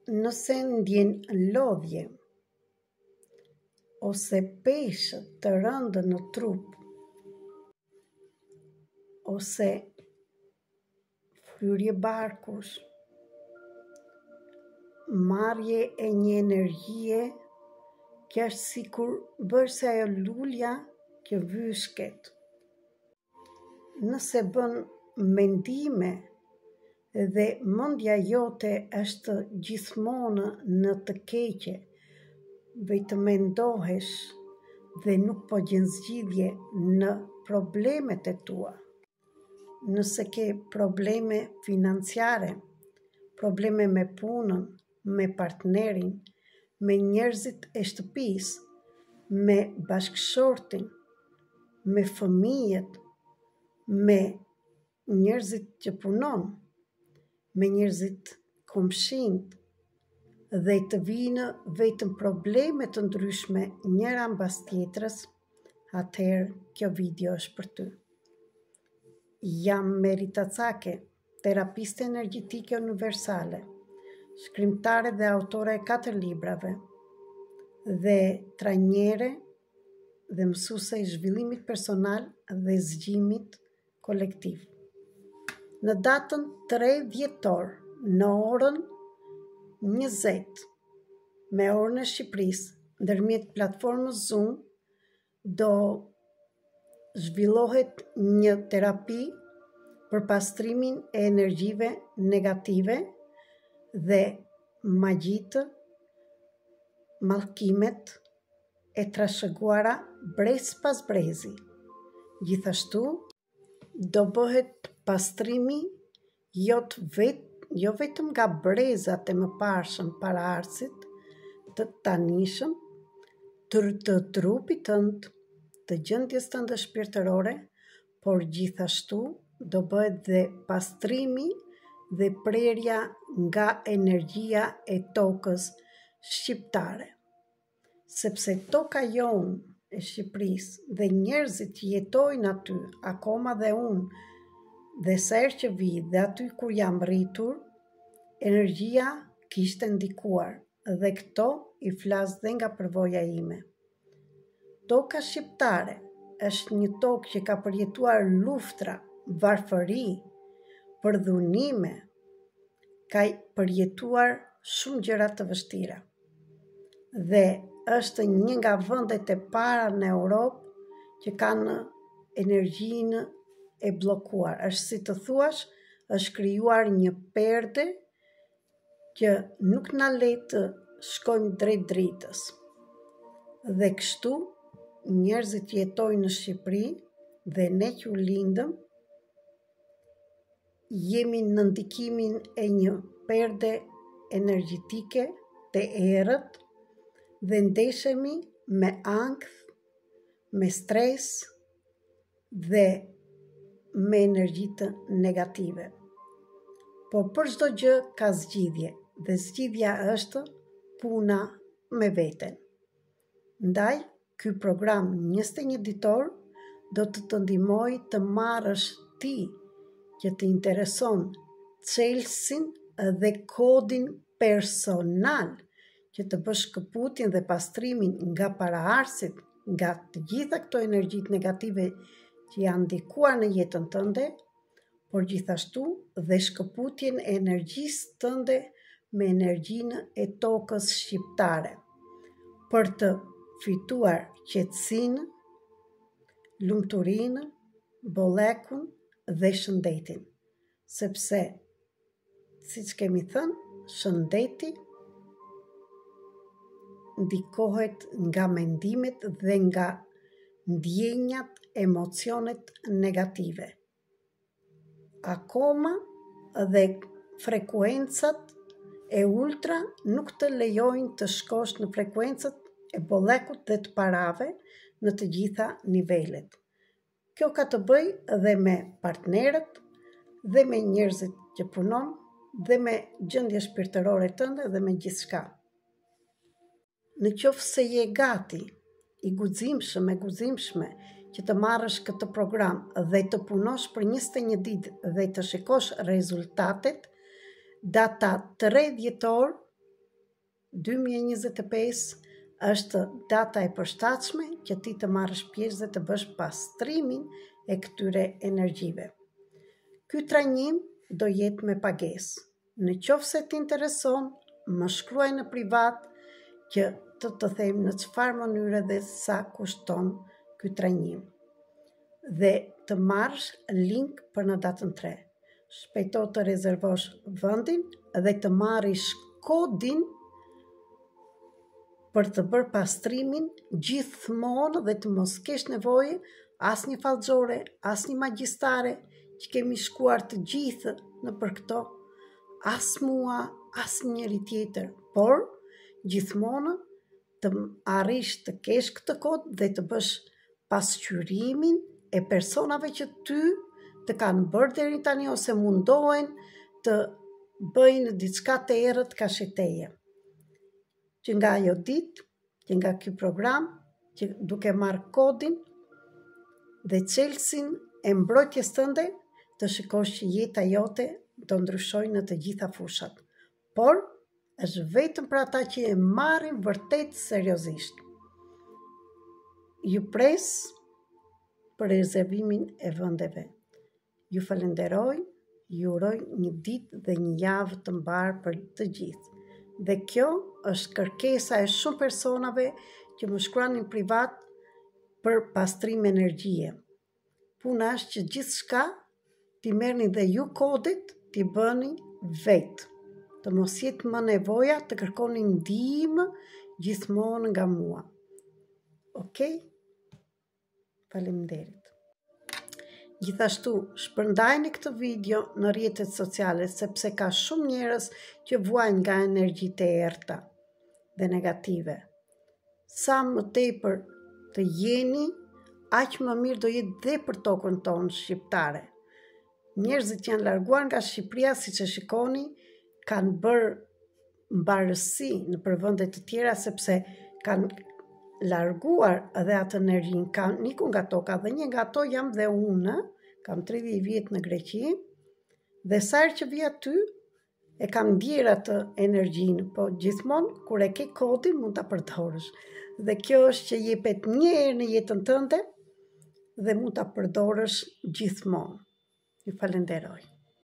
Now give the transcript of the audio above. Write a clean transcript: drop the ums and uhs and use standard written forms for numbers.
nëse ndjen lodhje ose peshë të rëndë në trup ose fryrje barkush, marrje e një energjie që është sikur bërse ajo lulja që vyshket. Nëse bën mendime dhe mendja jote është gjithmonë në të keqe, vetëm mendohesh dhe nuk po gjen zgjidhje në problemet e tua. Nëse ke probleme financiare, probleme me punën, me partnerin, me njerëzit e shtëpisë, me bashkëshortin, me fëmijët, me njerëzit që punon, me njerëzit komshinët, dhe të vinë vetëm probleme të ndryshme njëra mbas tjetrës, atëherë kjo video është për ty. Jam Merita Cake, terapiste energjetike universale, shkrimtare dhe autore e 4 librave, dhe trajnere dhe mësuese i zhvillimit personal dhe zgjimit kolektiv. Në datën 3 dhjetor, në orën 20, me orën e Shqipërisë, ndërmjet platformës Zoom, do zhvillohet një terapi për pastrimin e energjive negative dhe magjitë, mallkimet e trashëguara brez pas brezi. Gjithashtu, do bëhet pastrimi jo vetëm nga brezat e mëparshëm paraardhësit, të tanishëm, të trupit tënd, të gjendjes tënde shpirtërore, por gjithashtu do bëhet dhe pastrimi dhe prerja nga energjia e tokës shqiptare. Sepse toka jonë e Shqipërisë dhe njerëzit që jetojnë aty, akoma dhe unë, dhe sa herë që vi dhe aty kur jam rritur, energjia kishte ndikuar dhe këto i flas dhe nga përvoja ime. Toka shqiptare është një tokë që ka përjetuar luftra, varfëri, përdhunime, ka përjetuar shumë gjëra të vështira. Dhe është një nga vendet e para në Europë që kanë energjinë e bllokuar. Është si të thuash, është krijuar një perde që nuk na le të shkojmë drejt dritës. Dhe kështu, njerëzit jetojnë në Shqipëri dhe ne që u lindëm, jemi në ndikimin e një perde energjetike të errët dhe ndeshemi me ankth, me stres dhe me energjitë negative. Por për çdo gjë ka zgjidhje dhe zgjidhja është puna me veten. Ndaj, ky program 21 ditor do të ndihmoj të marrësh ti që të intereson çelësin dhe kodin personal që të bësh shkëputjen dhe pastrimin nga paraardhësit, nga të gjitha këto energjitë negative që janë ndikuar në jetën tënde, por gjithashtu dhe shkëputjen e energjisë tënde me energjinë e tokës shqiptare, për të fituar qetësinë, lumturinë, bollekun dhe shëndetin. Sepse, siç kemi thënë, shëndeti ndikohet nga mendimet dhe nga ndjenjat, emocionet negative. Akoma dhe frekuencat e ultra nuk të lejojnë të shkosh në frekuencat e bollekut dhe të parave në të gjitha nivelet. Kjo ka të bëj dhe me partnerët, dhe me njerëzit që punon, dhe me gjendje shpirtërore tënde dhe me gjithçka. Në qoftë se je gati, i guximshëm e guximshme që të marrësh këtë program dhe të punosh për 21 ditë dhe të shikosh rezultatet, data 3 dhjetor 2025 është data e përshtatshme që ti të marrësh pjesë dhe të bësh pastrimin e këtyre energjive. Ky trajnim do jetë me pagesë. Në qoftë se t'intereson, më shkruaj në privat që të them në çfarë mënyre dhe sa kushton ky trajnim. Dhe të marrësh link për në datën 3. Shpejto të rezervosh vendin dhe të marrish kodin për të bërë pastrimin gjithmonë dhe të mos kesh nevojë as një fallxore, as një magjistare që kemi shkuar të gjithë në për këto, as mua, as njëri tjetër, por gjithmonë të arrish të kesh këtë kod dhe të bësh pasqyrimin e personave që ty të kanë bërë deri tani ose mundohen të bëjnë diçka të errët kasheteje. Që nga ajo ditë, që nga ky program, që duke marrë kodin dhe çelësin e mbrojtjes tënde, të shikosh që jeta jote do ndryshojë në të gjitha fushat. Por është vetëm për ata që e marrin vërtet seriozisht. Ju pres për rezervimin e vendeve. Ju falenderoj, ju uroj një ditë dhe një javë të mbarë për të gjithë. Dhe kjo është kërkesa e shumë personave që më shkruanin privat për pastrim energjie. Puna është që gjithçka t'i merrni dhe ju kodit t'i bëni vetë. Të mos jetë më nevoja të kërkoni ndihmë gjithmonë nga mua. Okej? Faleminderit. Gjithashtu, shpërndajni këtë video në rrjetet sociale sepse ka shumë njerëz që vuajnë nga energjitë e errta dhe negative. Sa më tepër të jeni, aq më mirë do jetë dhe për tokën tonë shqiptare. Njerëzit janë larguar nga Shqipëria, siç e shikoni, kanë bërë mbarësi në vende të tjera sepse kanë larguar edhe atë energjinë, kanë ikur nga toka dhe një nga ato jam dhe unë, kam 30 vjet në Greqi, dhe sa herë që vi aty e kam ndier atë energjinë, po gjithmonë kur e ke kodin mund ta përdorësh. Dhe kjo është që jepet një herë në jetën tënde dhe mund ta përdorësh gjithmonë. Ju falenderoj.